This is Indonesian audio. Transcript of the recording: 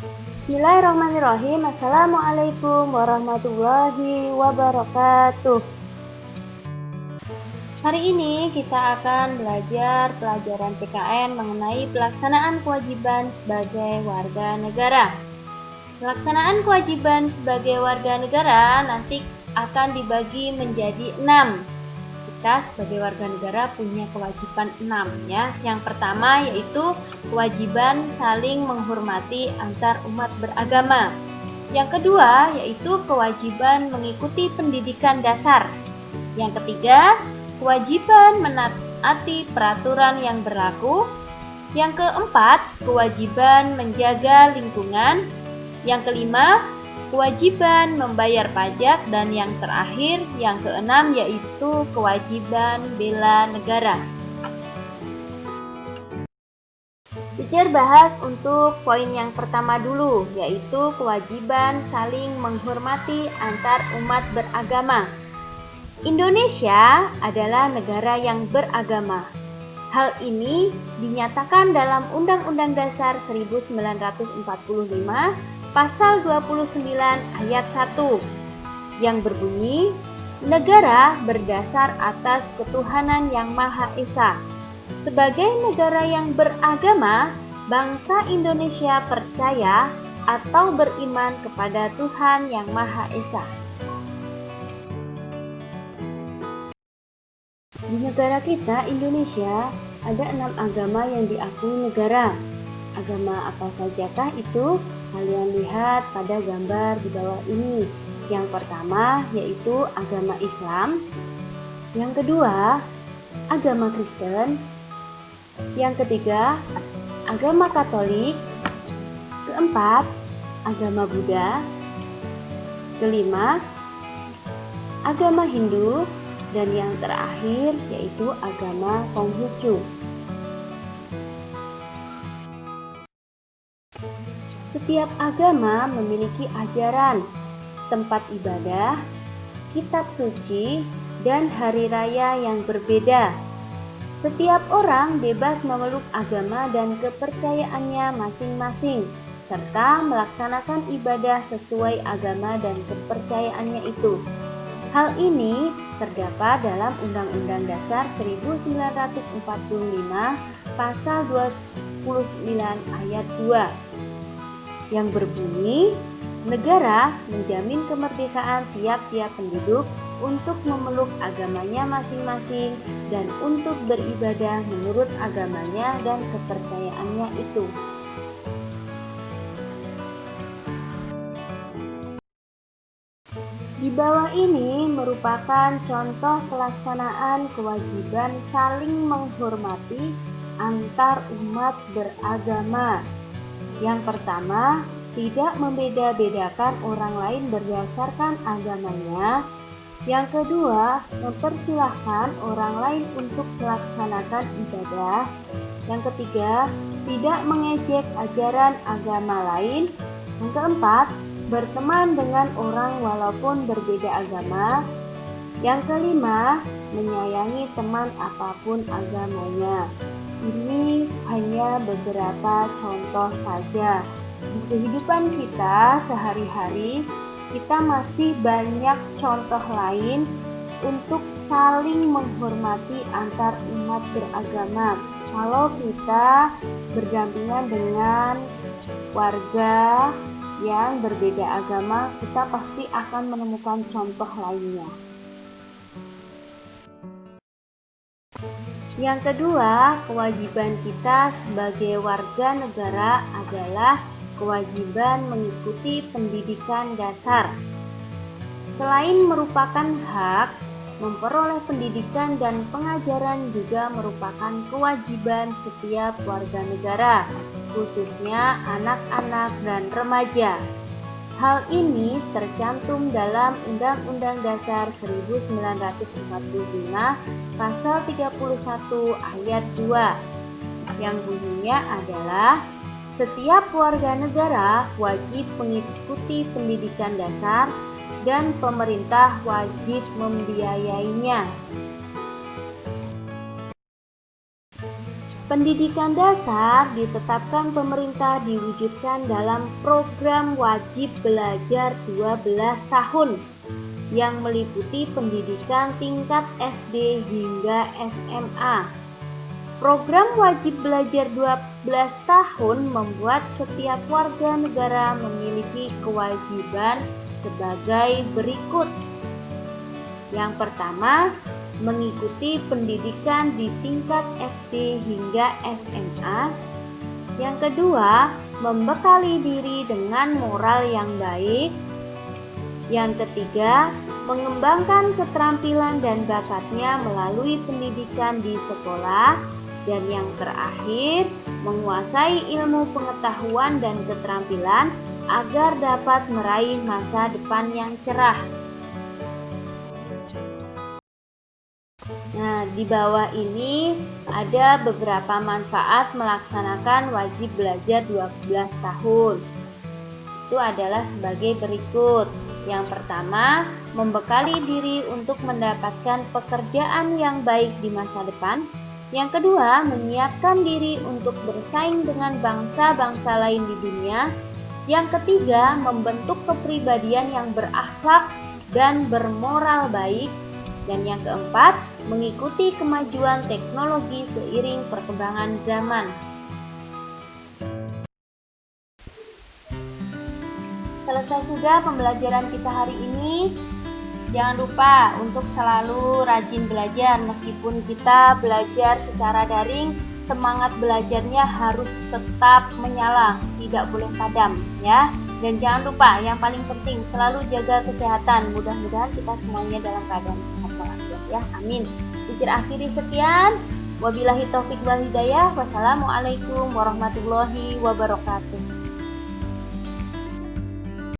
Bismillahirrahmanirrahim. Assalamualaikum warahmatullahi wabarakatuh. Hari ini kita akan belajar pelajaran PKN mengenai pelaksanaan kewajiban sebagai warga negara. Pelaksanaan kewajiban sebagai warga negara nanti akan dibagi menjadi 6. Kita sebagai warga negara punya kewajiban 6 ya. Yang pertama yaitu kewajiban saling menghormati antar umat beragama. Yang kedua yaitu kewajiban mengikuti pendidikan dasar. Yang ketiga, kewajiban menaati peraturan yang berlaku. Yang keempat, kewajiban menjaga lingkungan. Yang kelima, kewajiban membayar pajak, dan yang terakhir, yang keenam yaitu kewajiban bela negara. Teacher bahas untuk poin yang pertama dulu, yaitu kewajiban saling menghormati antar umat beragama. Indonesia adalah negara yang beragama. Hal ini dinyatakan dalam Undang-Undang Dasar 1945 Pasal 29 ayat 1 yang berbunyi, negara berdasar atas ketuhanan yang Maha Esa. Sebagai negara yang beragama, bangsa Indonesia percaya atau beriman kepada Tuhan yang Maha Esa. Di negara kita, Indonesia, ada 6 agama yang diakui negara. Agama apa sajakah itu? Kalian lihat pada gambar di bawah ini. Yang pertama yaitu agama Islam. Yang kedua, agama Kristen. Yang ketiga, agama Katolik. Keempat, agama Buddha. Kelima, agama Hindu. Dan yang terakhir yaitu agama Konghucu. Setiap agama memiliki ajaran, tempat ibadah, kitab suci, dan hari raya yang berbeda. Setiap orang bebas memeluk agama dan kepercayaannya masing-masing, serta melaksanakan ibadah sesuai agama dan kepercayaannya itu. Hal ini terdapat dalam Undang-Undang Dasar 1945 Pasal 29 ayat 2 yang berbunyi, negara menjamin kemerdekaan tiap-tiap penduduk untuk memeluk agamanya masing-masing dan untuk beribadah menurut agamanya dan kepercayaannya itu. Di bawah ini merupakan contoh pelaksanaan kewajiban saling menghormati antar umat beragama. Yang pertama, tidak membeda-bedakan orang lain berdasarkan agamanya. Yang kedua, mempersilahkan orang lain untuk melaksanakan ibadah. Yang ketiga, tidak mengejek ajaran agama lain. Yang keempat, berteman dengan orang walaupun berbeda agama. Yang kelima, menyayangi teman apapun agamanya. Ini hanya beberapa contoh saja. Di kehidupan kita sehari-hari, kita masih banyak contoh lain untuk saling menghormati antar umat beragama. Kalau kita berdampingan dengan warga yang berbeda agama, kita pasti akan menemukan contoh lainnya. Yang kedua, kewajiban kita sebagai warga negara adalah kewajiban mengikuti pendidikan dasar. Selain merupakan hak, memperoleh pendidikan dan pengajaran juga merupakan kewajiban setiap warga negara, khususnya anak-anak dan remaja. Hal ini tercantum dalam Undang-Undang Dasar 1945 Pasal 31 ayat 2 yang bunyinya adalah setiap warga negara wajib mengikuti pendidikan dasar dan pemerintah wajib membiayainya. Pendidikan dasar ditetapkan pemerintah diwujudkan dalam program wajib belajar 12 tahun yang meliputi pendidikan tingkat SD hingga SMA. Program wajib belajar 12 tahun membuat setiap warga negara memiliki kewajiban sebagai berikut. Yang pertama, mengikuti pendidikan di tingkat SD hingga SMA. Yang kedua, membekali diri dengan moral yang baik. Yang ketiga, mengembangkan keterampilan dan bakatnya melalui pendidikan di sekolah. Dan yang terakhir, menguasai ilmu pengetahuan dan keterampilan agar dapat meraih masa depan yang cerah. Nah, di bawah ini ada beberapa manfaat melaksanakan wajib belajar 12 tahun. Itu adalah sebagai berikut. Yang pertama, membekali diri untuk mendapatkan pekerjaan yang baik di masa depan. Yang kedua, menyiapkan diri untuk bersaing dengan bangsa-bangsa lain di dunia. Yang ketiga, membentuk kepribadian yang berakhlak dan bermoral baik. Dan yang keempat, mengikuti kemajuan teknologi seiring perkembangan zaman. Selesai sudah pembelajaran kita hari ini. Jangan lupa untuk selalu rajin belajar. Meskipun kita belajar secara daring, semangat belajarnya harus tetap menyala, tidak boleh padam ya. Dan jangan lupa yang paling penting, selalu jaga kesehatan. Mudah-mudahan kita semuanya dalam keadaan sehat walafiat ya. Amin. Pikir akhiri sekian. Wabillahi taufik wal hidayah. Wassalamualaikum warahmatullahi wabarakatuh.